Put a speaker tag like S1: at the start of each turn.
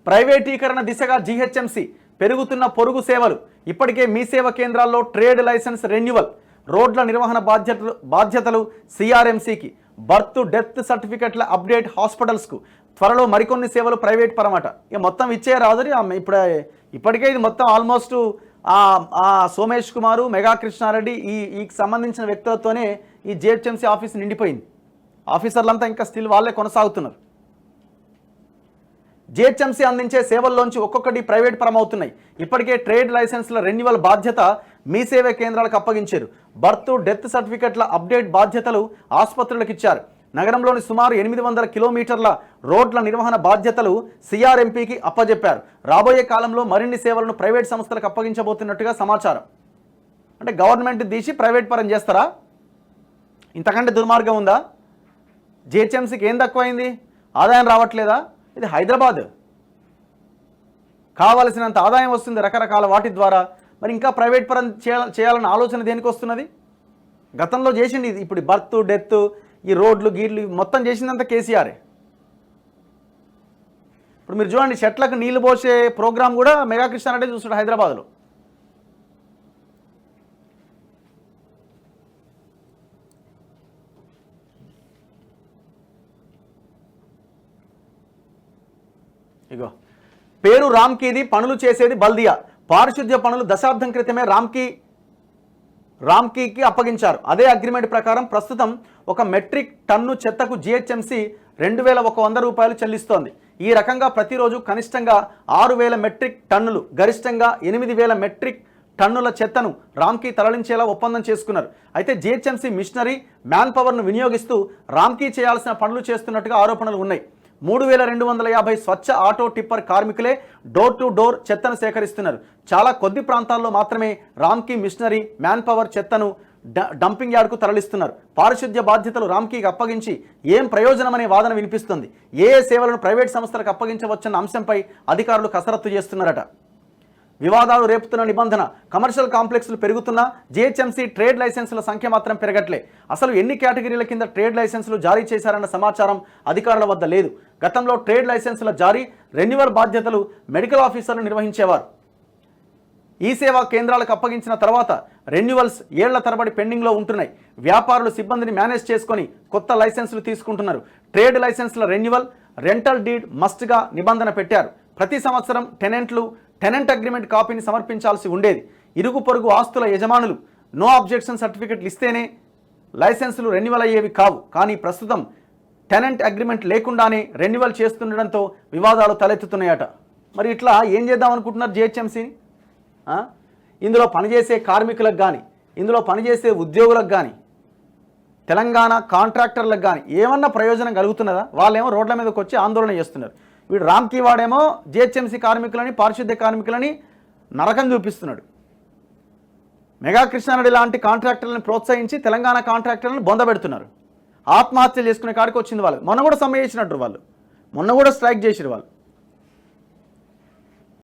S1: ప్రైవేటీకరణ దిశగా జీహెచ్ఎంసీ, పెరుగుతున్న పొరుగు సేవలు. ఇప్పటికే మీ సేవ కేంద్రాల్లో ట్రేడ్ లైసెన్స్ రెన్యువల్, రోడ్ల నిర్వహణ బాధ్యతలు సిఆర్ఎంసీకి, బర్త్ డెత్ సర్టిఫికెట్ల అప్డేట్ హాస్పిటల్స్కు. త్వరలో మరికొన్ని సేవలు ప్రైవేట్ పరమట. ఇక మొత్తం ఇచ్చే రాదు. ఇప్పటికే ఇది మొత్తం ఆల్మోస్ట్ సోమేష్ కుమారు, మెగా కృష్ణారెడ్డి ఈ సంబంధించిన వ్యక్తులతోనే ఈ జిహెచ్ఎంసీ ఆఫీస్ నిండిపోయింది. ఆఫీసర్లంతా ఇంకా స్టిల్ వాళ్ళే కొనసాగుతున్నారు. జిహెచ్ఎంసీ అందించే సేవల్లోంచి ఒక్కొక్కటి ప్రైవేట్ పరం అవుతున్నాయి. ఇప్పటికే ట్రేడ్ లైసెన్స్ల రెన్యువల్ బాధ్యత మీ సేవ కేంద్రాలకు అప్పగించారు. బర్త్ డెత్ సర్టిఫికెట్ల అప్డేట్ బాధ్యతలు ఆసుపత్రులకు ఇచ్చారు. నగరంలోని సుమారు 800 కిలోమీటర్ల రోడ్ల నిర్వహణ బాధ్యతలు సిఆర్ఎంపీకి అప్పజెప్పారు. రాబోయే కాలంలో మరిన్ని సేవలను ప్రైవేట్ సంస్థలకు అప్పగించబోతున్నట్టుగా సమాచారం. అంటే గవర్నమెంట్ తీసి ప్రైవేట్ పరం చేస్తారా? ఇంతకంటే దుర్మార్గం ఉందా? జిహెచ్ఎంసీకి ఏం తక్కువైంది? ఆదాయం రావట్లేదా? ఇది హైదరాబాద్, కావలసినంత ఆదాయం వస్తుంది రకరకాల వాటి ద్వారా. మరి ఇంకా ప్రైవేట్ పరం చేయాలన్న ఆలోచన దేనికి వస్తున్నది? గతంలో చేసింది ఇది. ఇప్పుడు బర్త్ డెత్, ఈ రోడ్లు గీడ్లు మొత్తం చేసిందంతా కేసీఆరే. ఇప్పుడు మీరు చూడండి, చెట్లకు నీళ్లు పోసే ప్రోగ్రాం కూడా మెగా కృష్ణారెడ్డి చూస్తాడు హైదరాబాద్లో. ఇగో పేరు రామ్కీది, పనులు చేసేది బల్దియా. పారిశుద్ధ్య పనులు దశాబ్దం క్రితమే రామ్కీకి అప్పగించారు. అదే అగ్రిమెంట్ ప్రకారం ప్రస్తుతం 1 మెట్రిక్ టన్ను చెత్తకు జిహెచ్ఎంసీ 2100 రూపాయలు చెల్లిస్తోంది. ఈ రకంగా ప్రతిరోజు కనిష్టంగా 6000 మెట్రిక్ టన్నులు, గరిష్టంగా 8000 మెట్రిక్ టన్నుల చెత్తను రామ్కీ తరలించేలా ఒప్పందం చేసుకున్నారు. అయితే జిహెచ్ఎంసీ మిషనరీ, మ్యాన్ పవర్ను వినియోగిస్తూ రామ్కీ చేయాల్సిన పనులు చేస్తున్నట్టుగా ఆరోపణలు ఉన్నాయి. 3250 స్వచ్ఛ ఆటో టిప్పర్ కార్మికులే డోర్ టు డోర్ చెత్తను సేకరిస్తున్నారు. చాలా కొద్ది ప్రాంతాల్లో మాత్రమే రామ్కీ మిషనరీ, మ్యాన్ పవర్ చెత్తను డంపింగ్ యార్డ్కు తరలిస్తున్నారు. పారిశుద్ధ్య బాధ్యతలు రామ్కీకి అప్పగించి ఏం ప్రయోజనమనే వాదన వినిపిస్తుంది. ఏ సేవలను ప్రైవేట్ సంస్థలకు అప్పగించవచ్చన్న అంశంపై అధికారులు కసరత్తు చేస్తున్నారట. వివాదాలు రేపుతున్న నిబంధన. కమర్షియల్ కాంప్లెక్స్లు పెరుగుతున్నా జిహెచ్ఎంసీ ట్రేడ్ లైసెన్సుల సంఖ్య మాత్రం పెరగట్లే. అసలు ఎన్ని కేటగిరీల కింద ట్రేడ్ లైసెన్సులు జారీ చేశారన్న సమాచారం అధికారుల వద్ద లేదు. గతంలో ట్రేడ్ లైసెన్సుల జారీ, రెన్యువల్ బాధ్యతలు మెడికల్ ఆఫీసర్లు నిర్వహించేవారు. ఈ సేవా కేంద్రాలకు అప్పగించిన తర్వాత రెన్యువల్స్ ఏళ్ల తరబడి పెండింగ్లో ఉంటున్నాయి. వ్యాపారులు సిబ్బందిని మేనేజ్ చేసుకొని కొత్త లైసెన్సులు తీసుకుంటున్నారు. ట్రేడ్ లైసెన్సుల రెన్యువల్, రెంటల్ డీడ్ మస్ట్గా నిబంధన పెట్టారు. ప్రతి సంవత్సరం టెనెంట్ అగ్రిమెంట్ కాపీని సమర్పించాల్సి ఉండేది. ఇరుగు పొరుగు ఆస్తుల యజమానులు నో అబ్జెక్షన్ సర్టిఫికెట్లు ఇస్తేనే లైసెన్సులు రెన్యువల్ అయ్యేవి కావు. కానీ ప్రస్తుతం టెనెంట్ అగ్రిమెంట్ లేకుండానే రెన్యువల్ చేస్తుండడంతో వివాదాలు తలెత్తుతున్నాయట. మరి ఇట్లా ఏం చేద్దాం అనుకుంటున్నారు జిహెచ్ఎంసీని? ఇందులో పనిచేసే కార్మికులకు కానీ, ఇందులో పనిచేసే ఉద్యోగులకు కానీ, తెలంగాణ కాంట్రాక్టర్లకు కానీ ఏమన్నా ప్రయోజనం కలుగుతున్నదా? వాళ్ళేమో రోడ్ల మీదకి వచ్చి ఆందోళన చేస్తున్నారు. వీడు రామ్కీ వాడేమో జిహెచ్ఎంసీ కార్మికులని, పారిశుద్ధ్య కార్మికులని నరకం చూపిస్తున్నాడు. మెగా కృష్ణారెడ్డి లాంటి కాంట్రాక్టర్లను ప్రోత్సహించి తెలంగాణ కాంట్రాక్టర్లను బొందబెడుతున్నారు. ఆత్మహత్యలు చేసుకునే కాడికి వచ్చింది వాళ్ళు. మొన్న కూడా సమ్మె చేసినట్టు వాళ్ళు, మొన్న కూడా స్ట్రైక్ చేసిరు వాళ్ళు.